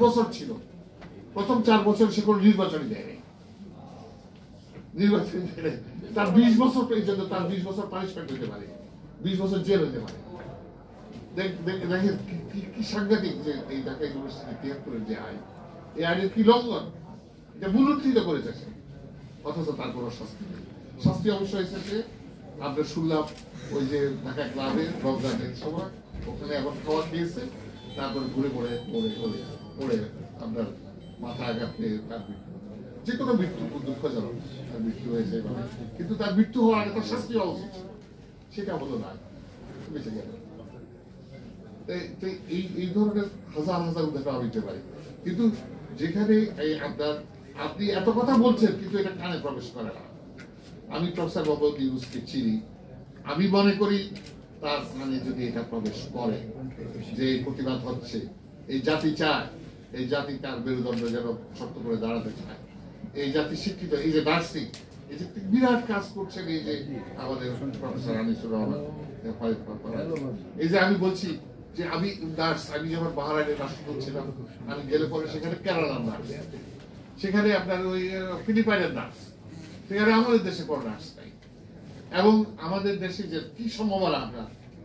বছর ছিল, প্রথম 4 বছর সে কোনো নির্বাচনই দেয়নি, তার 20 বছর পর্যন্ত, তার 20 বছর পানিশমেন্ট হতে পারে, 20 বছর জেল হতে পারে। দেখেন কি সাংঘাতিক যে এই ঢাকা ইউনিভার্সিটি 73-এর যে আইন, এই আইনের কি লঙ্ঘন, এটা মূলোত্থিত করেছে সে, অথচ তার কোনো শাস্তি নেই। শাস্তি অবশ্য হয়েছে আমরা শুনলাম ওই যে ঢাকা ক্লাবে রমজানের সময় ওখানে এখন খাওয়া খেয়েছে, তারপরে ঘুরে পড়ে আপনার মাথা আঘাত পেয়ে তার মৃত্যু, যে কোনো মৃত্যু খুব দুঃখজনক, তার মৃত্যু হয়েছে, কিন্তু তার মৃত্যু হওয়ার আগে তার শাস্তি হওয়া উচিত, সেটা হলো না, বেঁচে গেল। এই ধরনের হাজার হাজার উদাহরণ আমি দিতে পারি, কিন্তু যেখানে আপনি এত কথা বলছেন কিন্তু এটা কানে প্রবেশ করে না। আমি প্রফেসর মোহাম্মদ ইউনূসকে চিনি, আমি মনে করি তার কানে যদি এটা প্রবেশ করে যে প্রতিবাদ হচ্ছে, এই জাতি চায়, এই জাতি তার মেরুদণ্ড যেন শক্ত করে দাঁড়াতে চায়, এই জাতি শিক্ষিত, এই যে নার্সিং, এই যে বিরাট কাজ করছেন এই যে আমাদের প্রফেসর আনিসুর রহমান, এই যে আমি বলছি যে আমি নার্স, আমি যখন বাহারাইনের রাষ্ট্রদূত ছিলাম, আমি গেলে পরে সেখানে কেরালার নার্স, সেখানে আপনার ওই ফিলিপাইনের নার্স, সেখানে আমাদের দেশে কোনো নার্স নাই। এবং আমাদের দেশে যে কি সম্ভাবনা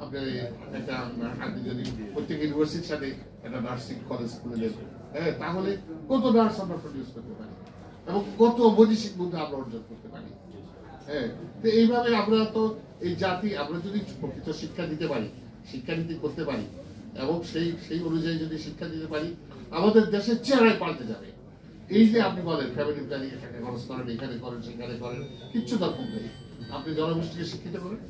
আপনার একটা, আপনি যদি প্রত্যেক ইউনিভার্সিটির সাথে একটা নার্সিং কলেজ খুলে দেবেন, হ্যাঁ, তাহলে কত নার্স আমরা প্রডিউস করতে পারি এবং কত বৈদেশিক মুদ্রা আমরা অর্জন করতে পারি। হ্যাঁ, তো এইভাবে আমরা তো এই জাতি, আমরা যদি প্রকৃত শিক্ষা দিতে পারি, শিক্ষানীতি করতে পারি এবং সেই অনুযায়ী যদি শিক্ষা দিতে পারি, আমাদের দেশের চেহারায় পাল্টে যাবে। এই যে আপনি বলেন ফ্যামিলি প্ল্যানিং এ টাকা খরচ করেন, এখানে করেন, সেখানে করেন, কিচ্ছু দরকার নেই। আপনি জনগোষ্ঠীকে শিক্ষিত করেন,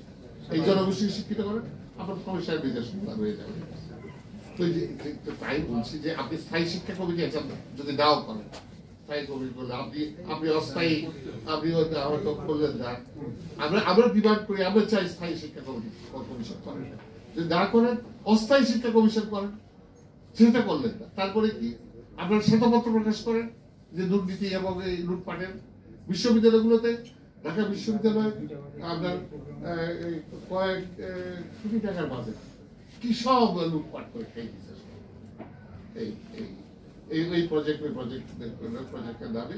এই জনগোষ্ঠীকে শিক্ষিত করেন, আপনার সমস্যার বিদেশ হয়ে যাবে। তো তাই বলছি যে আপনি স্থায়ী শিক্ষা কমিটি যদি নাও করেন, স্থায়ী কমিটি করলে আপনি অস্থায়ী, আপনি হয়তো করলেন না, আমরা ডিমান্ড করি, আমরা চাই স্থায়ী শিক্ষা কমিশন করেন, যদি না করেন অস্থায়ী শিক্ষা কমিশন করেন, সেটা করলেন না, তারপরে কি আপনার শ্বেতপত্র প্রকাশ করেন যে দুর্নীতি এবং এই লুটপাটের বিশ্ববিদ্যালয়গুলোতে, ঢাকা বিশ্ববিদ্যালয় আপনার কয়েক কোটি টাকার বাজেট কি সব লুটপাট করে খেয়ে দিচ্ছে। এই প্রজেক্ট, ওই প্রজেক্টের নামে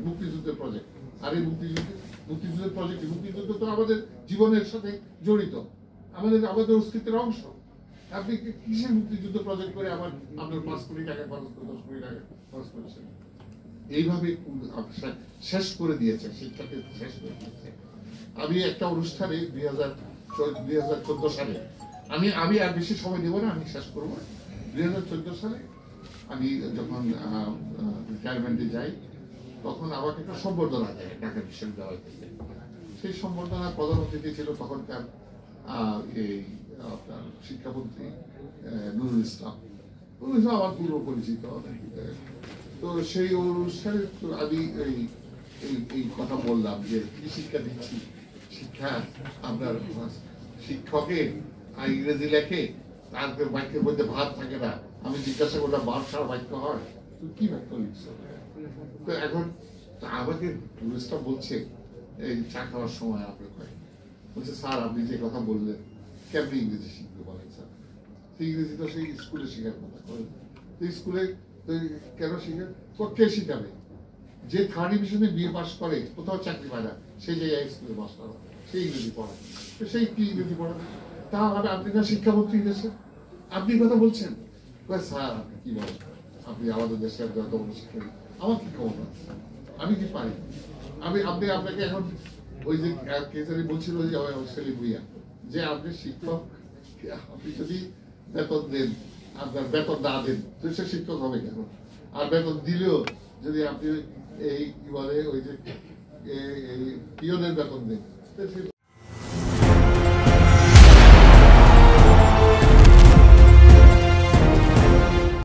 মুক্তিযুদ্ধের প্রজেক্ট, আর এই মুক্তিযুদ্ধের প্রজেক্ট, মুক্তিযুদ্ধ তো আমাদের জীবনের সাথে জড়িত, আমাদের অস্তিত্বের অংশ। আপনি কিসের মুক্তিযুদ্ধ প্রজেক্ট করে আপনার 5 কোটি টাকা খরচ করে 10 কোটি টাকা খরচ করেছেন? এইভাবে শেষ করে দিয়েছে, শিক্ষাকে শেষ করে দিয়েছে। আমি একটা অনুষ্ঠানে 2014 সালে, আমি আর বেশি সময় নেব না, আমি শেষ করবো। 2014 সালে আমি যখন রিটায়ারমেন্টে যাই, তখন আমাকে একটা সম্বর্ধনা দেয় ঢাকা বিশ্ববিদ্যালয় থেকে। সেই সম্বর্ধনা প্রধান অতিথি ছিল তখনকার এই আপনার শিক্ষামন্ত্রী নুরুল ইসলাম আমার পূর্ব পরিচিত। তো সেই অনুষ্ঠানে আমি এই কথা বললাম যে কি শিক্ষা দিচ্ছি, শিক্ষা আপনার শিক্ষকের ইংরেজি লেখে, তার বাক্যের মধ্যে ভাব থাকে না। আমি জিজ্ঞাসা করলাম ভাব ছাড়া বাক্য হয়, তুই কি বাক্য লিখছো? তো এখন আমাকে টুরিস্টটা বলছে এই চা খাওয়ার সময় আপনার বলছে, স্যার আপনি যে কথা বললেন কেমনি ইংরেজি শিখতে বলেন স্যার? ইংরেজি তো সেই স্কুলে শেখার কথা, স্কুলে কেন শিখে? কে শিখাবে? যে 3rd ডিভিশনে বিএ পাস করে, কোথাও চাকরি পায় না, সেই জায়গায় স্কুলে মাস্টার হয়, সেই ইংরেজি পড়ায়। তো সেই কি ইংরেজি পড়াবে? তাহলে আপনি না শিক্ষামন্ত্রী দেশে, আপনি কথা বলছেন? স্যার আপনি কি বলেন, আপনি আমাদের দেশের যত শিক্ষা, আমার কি খবর না, আমি কি পারি? আপনি আপনাকে এখন ওই যে কেসারি বলছিল সেলিম ভুইয়া যে আপনি শিক্ষক, আপনি যদি বেতন দেন, আপনার বেতন না দেন তো সে শিক্ষক হবে কেন? আর বেতন দিলেও যদি আপনি এই কি বলে ওই যে পিয়নের বেতন দেন,